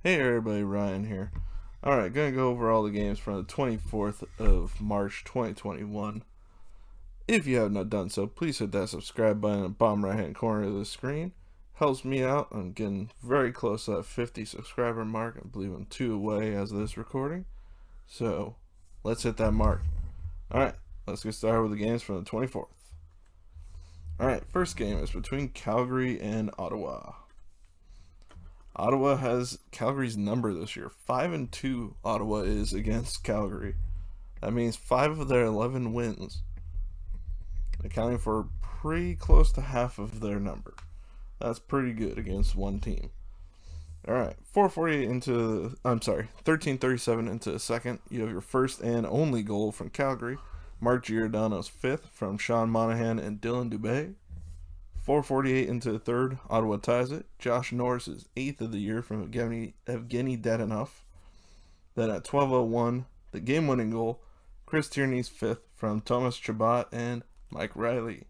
Hey everybody, Ryan here. Alright, gonna go over all the games from the 24th of March 2021. If you have not done so, please hit that subscribe button in the bottom right hand corner of the screen. Helps me out. I'm getting very close to that 50 subscriber mark. I believe I'm 2 away as of this recording. So, let's hit that mark. Alright, let's get started with the games from the 24th. Alright, first game is between Calgary and Ottawa. Ottawa has Calgary's number this year. 5-2 Ottawa is against Calgary. That means 5 of their 11 wins, accounting for pretty close to half of their number. That's pretty good against one team. All right, 13:37 into the second. You have your first and only goal from Calgary. Mark Giordano's fifth from Sean Monahan and Dylan Dubé. 4:48 into the third, Ottawa ties it. Josh Norris's eighth of the year from Evgeny Dadonov. Then at 12:01, the game-winning goal, Chris Tierney's fifth from Thomas Chabot and Mike Riley.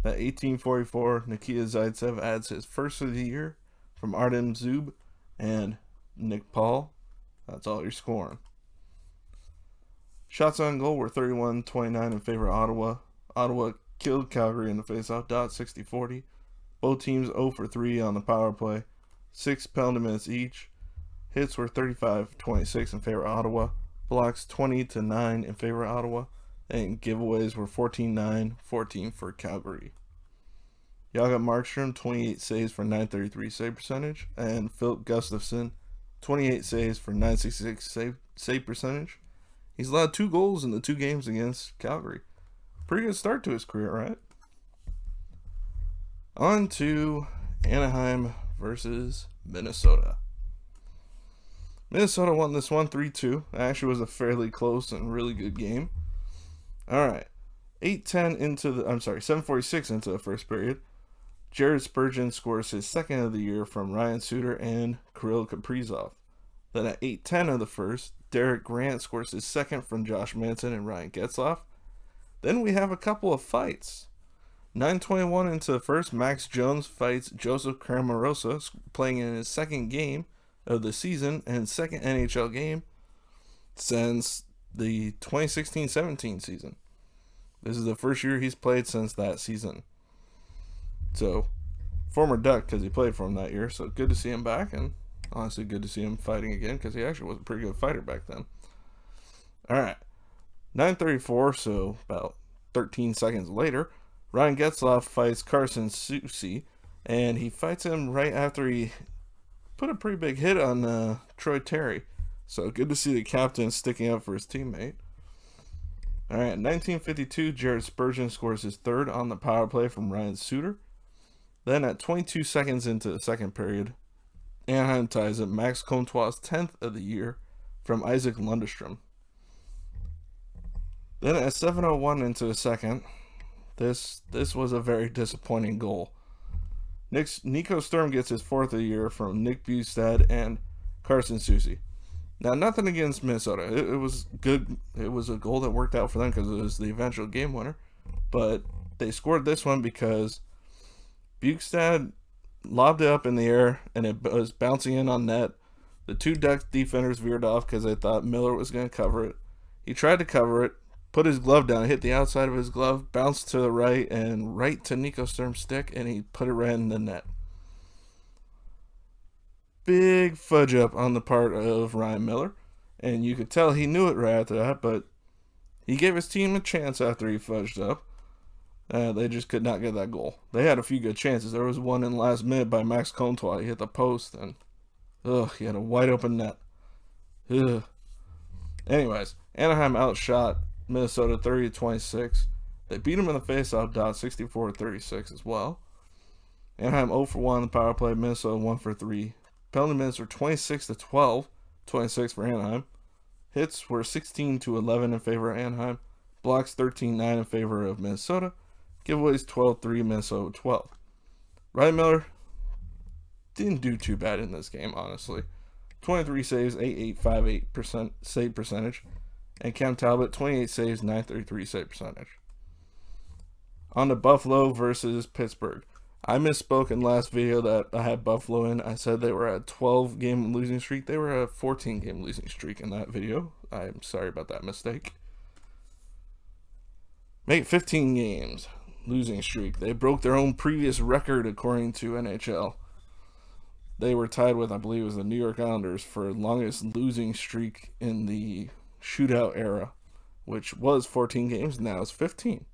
At 18:44, Nikita Zaitsev adds his first of the year from Artem Zub and Nick Paul. That's all you're scoring. Shots on goal were 31-29 in favor of Ottawa. Ottawa killed Calgary in the faceoff dot 60-40. Both teams 0 for 3 on the power play. 6 penalty minutes each. Hits were 35-26 in favor of Ottawa. Blocks 20-9 in favor of Ottawa. And giveaways were 14-9, 14 for Calgary. Jakob Markstrom, 28 saves for 933 save percentage. And Philip Gustafsson, 28 saves for 966 save percentage. He's allowed 2 goals in the 2 games against Calgary. Pretty good start to his career, right? On to Anaheim versus Minnesota. Minnesota won this one 3-2. Actually was a fairly close and really good game. Alright. 7:46 into the first period. Jared Spurgeon scores his second of the year from Ryan Suter and Kirill Kaprizov. Then at 8:10 of the first, Derek Grant scores his second from Josh Manson and Ryan Getzlaf. Then we have a couple of fights. 9:21 into the first, Max Jones fights Joseph Camarosa, playing in his second game of the season and second NHL game since the 2016-17 season. This is the first year he's played since that season. So, former Duck, because he played for him that year, so good to see him back, and honestly good to see him fighting again, because he actually was a pretty good fighter back then. Alright. 9:34, so about 13 seconds later, Ryan Getzlaf fights Carson Soucy, and he fights him right after he put a pretty big hit on Troy Terry. So good to see the captain sticking up for his teammate. Alright, 19:52, Jared Spurgeon scores his third on the power play from Ryan Suter. Then at 22 seconds into the second period, Anaheim ties it. Max Comtois' 10th of the year from Isaac Lundestrom. Then at 7:01 into the second, this was a very disappointing goal. Nico Sturm gets his 4th of the year from Nick Bustad and Carson Soucy. Now, nothing against Minnesota. It was good. It was a goal that worked out for them because it was the eventual game winner. But they scored this one because Bustad lobbed it up in the air and it was bouncing in on net. The 2 Ducks defenders veered off because they thought Miller was going to cover it. He tried to cover it, put his glove down, hit the outside of his glove, bounced to the right and right to Nico Sturm's stick, and he put it right in the net. Big fudge up on the part of Ryan Miller, and you could tell he knew it right after that, but he gave his team a chance after he fudged up. They just could not get that goal. They had a few good chances. There was one in the last minute by Max Comtois. He hit the post, and he had a wide open net. Anyways, Anaheim outshot Minnesota 30-26. They beat him in the faceoff dot 64-36 as well. Anaheim 0 for 1 on the power play. Minnesota 1 for 3. Penalty minutes were 26-12, 26 for Anaheim. Hits were 16-11 in favor of Anaheim. Blocks 13-9 in favor of Minnesota. Giveaways 12-3, Minnesota 12. Ryan Miller didn't do too bad in this game, honestly. 23 saves, 8.58% save percentage. And Cam Talbot, 28 saves, 933 save percentage. On to Buffalo versus Pittsburgh. I misspoke in last video that I had Buffalo in. I said they were at 12-game losing streak. They were at a 14-game losing streak in that video. I'm sorry about that mistake. Make 15 games losing streak. They broke their own previous record according to NHL. They were tied with, I believe it was the New York Islanders for longest losing streak in the shootout era, which was 14 games. Now it's 15.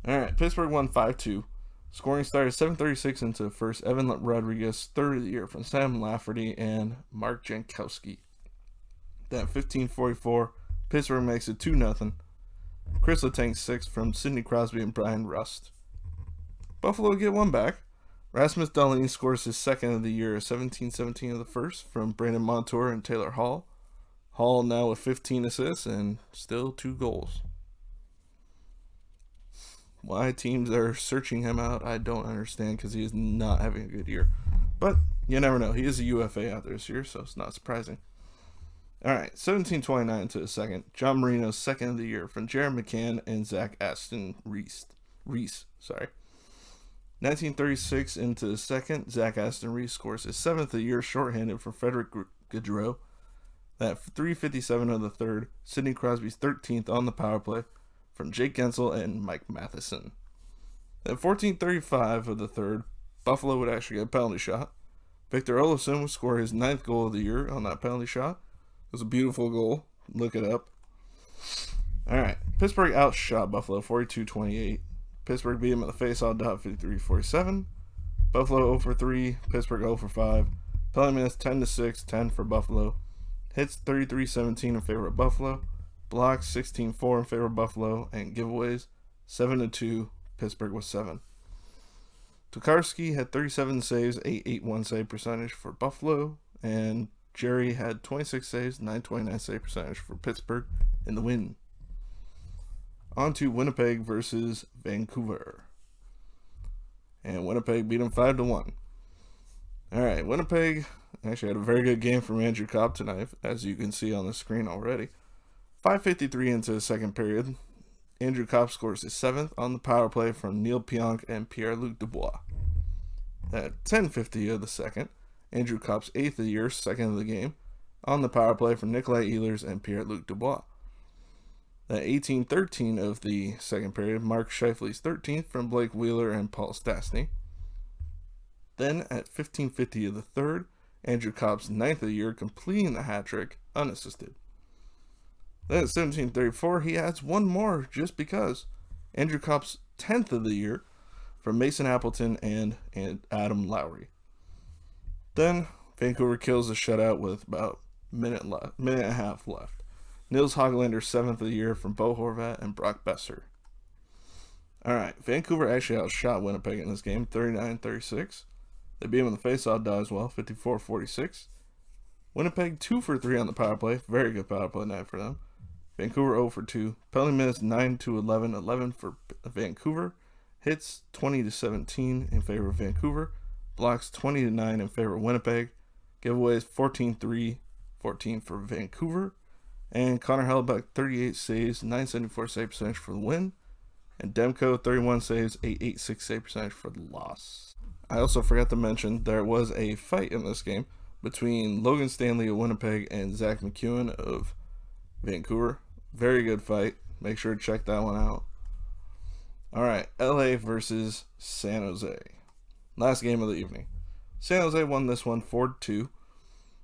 All right, Pittsburgh won 5-2. Scoring started 7:36 into the first. Evan Rodriguez, third of the year from Sam Lafferty and Mark Jankowski. Then 15:44, Pittsburgh makes it 2-0. Chris Letang, sixth from Sidney Crosby and Brian Rust. Buffalo get one back. Rasmus Dahlin scores his second of the year, 17-17 of the first from Brandon Montour and Taylor Hall. Hall now with 15 assists and still 2 goals. Why teams are searching him out, I don't understand, because he is not having a good year. But you never know. He is a UFA out there this year, so it's not surprising. All right, 17:29 to the second. John Marino's second of the year from Jared McCann and Zach Aston Reese. 19:36 into the second. Zach Aston Reese scores his seventh of the year shorthanded for Frederick Gaudreau. At 3:57 of the third. Sidney Crosby's 13th on the power play from Jake Gensel and Mike Matheson. At 14:35 of the third, Buffalo would actually get a penalty shot. Victor Olofsson would score his 9th goal of the year on that penalty shot. It was a beautiful goal. Look it up. All right. Pittsburgh outshot Buffalo 42-28. Pittsburgh beat him at the faceoff dot 53-47. Buffalo 0 for 3. Pittsburgh 0 for 5. Penalty minutes 10-6, 10 for Buffalo. Hits 33-17 in favor of Buffalo. Blocks 16-4 in favor of Buffalo. And giveaways 7-2. Pittsburgh was 7. Tokarski had 37 saves, 881 save percentage for Buffalo. And Jerry had 26 saves, 929 save percentage for Pittsburgh in the win. On to Winnipeg versus Vancouver. And Winnipeg beat them 5-1. All right, Winnipeg actually had a very good game from Andrew Copp tonight, as you can see on the screen already. 5:53 into the second period. Andrew Copp scores his 7th on the power play from Neil Pionk and Pierre-Luc Dubois. At 10:50 of the second, Andrew Copp's 8th of the year, 2nd of the game, on the power play from Nikolai Ehlers and Pierre-Luc Dubois. At 18:13 of the second period, Mark Scheifele's 13th from Blake Wheeler and Paul Stastny. Then at 15:50 of the third, Andrew Copp's 9th of the year, completing the hat trick unassisted. Then at 17:34, he adds one more just because. Andrew Copp's 10th of the year from Mason Appleton and Adam Lowry. Then Vancouver kills the shutout with about minute and a half left. Nils Hoglander's 7th of the year from Bo Horvat and Brock Besser. All right, Vancouver actually outshot Winnipeg in this game, 39-36. They beat him in the faceoff dot as well, 54-46. Winnipeg 2 for 3 on the power play, very good power play night for them. Vancouver 0 for 2. Penalty minutes 9-11, 11 for Vancouver. Hits 20-17 in favor of Vancouver. Blocks 20-9 in favor of Winnipeg. Giveaways 14-3, 14 for Vancouver. And Connor Hellebuyck 38 saves, 974 save percentage for the win. And Demko 31 saves, 886 save percentage for the loss. I also forgot to mention there was a fight in this game between Logan Stanley of Winnipeg and Zach McEwen of Vancouver. Very good fight. Make sure to check that one out. All right, LA versus San Jose. Last game of the evening. San Jose won this one 4-2.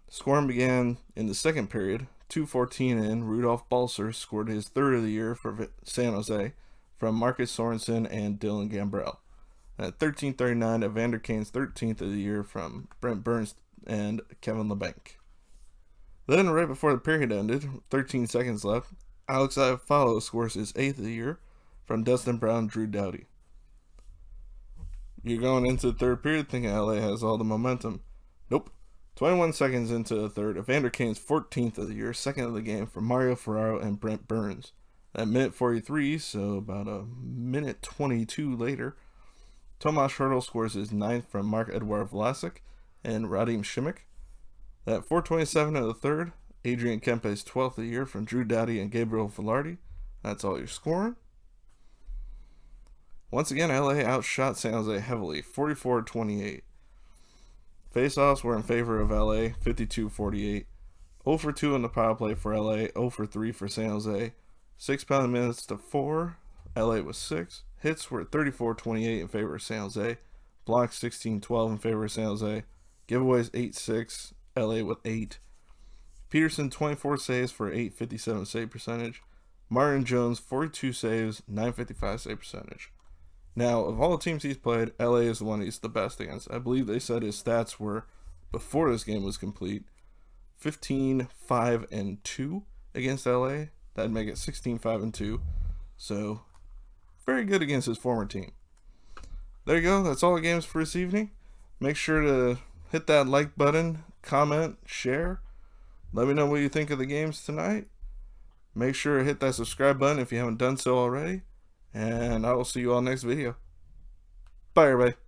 Scoring began in the second period. 2:14 in, Rudolph Balser scored his 3rd of the year for San Jose from Marcus Sorensen and Dylan Gambrell. At 13:39, Evander Kane's 13th of the year from Brent Burns and Kevin LeBanc. Then, right before the period ended, 13 seconds left, Alex Iafallo scores his 8th of the year from Dustin Brown and Drew Doughty. You're going into the third period thinking LA has all the momentum. Nope. 21 seconds into the third, Evander Kane's 14th of the year, 2nd of the game from Mario Ferraro and Brent Burns. At minute 43, so about a minute 22 later, Tomas Hertl scores his 9th from Marc-Edouard Vlasic and Radim Šimić. At 4:27 of the third, Adrian Kempe's 12th of the year from Drew Doughty and Gabriel Velarde. That's all you're scoring. Once again, LA outshot San Jose heavily, 44-28. Faceoffs were in favor of LA, 52-48. 0 for 2 in the power play for LA, 0 for 3 for San Jose. 6 penalty minutes to 4. LA was 6. Hits were 34-28 in favor of San Jose. Blocks 16-12 in favor of San Jose. Giveaways 8-6. LA with 8. Peterson 24 saves for 857 save percentage. Martin Jones 42 saves, 955 save percentage. Now, of all the teams he's played, LA is the one he's the best against. I believe they said his stats were, before this game was complete, 15-5-2 against LA. That'd make it 16-5-2. So, very good against his former team. There you go. That's all the games for this evening. Make sure to hit that like button, comment, share. Let me know what you think of the games tonight. Make sure to hit that subscribe button if you haven't done so already. And I will see you all next video. Bye, everybody.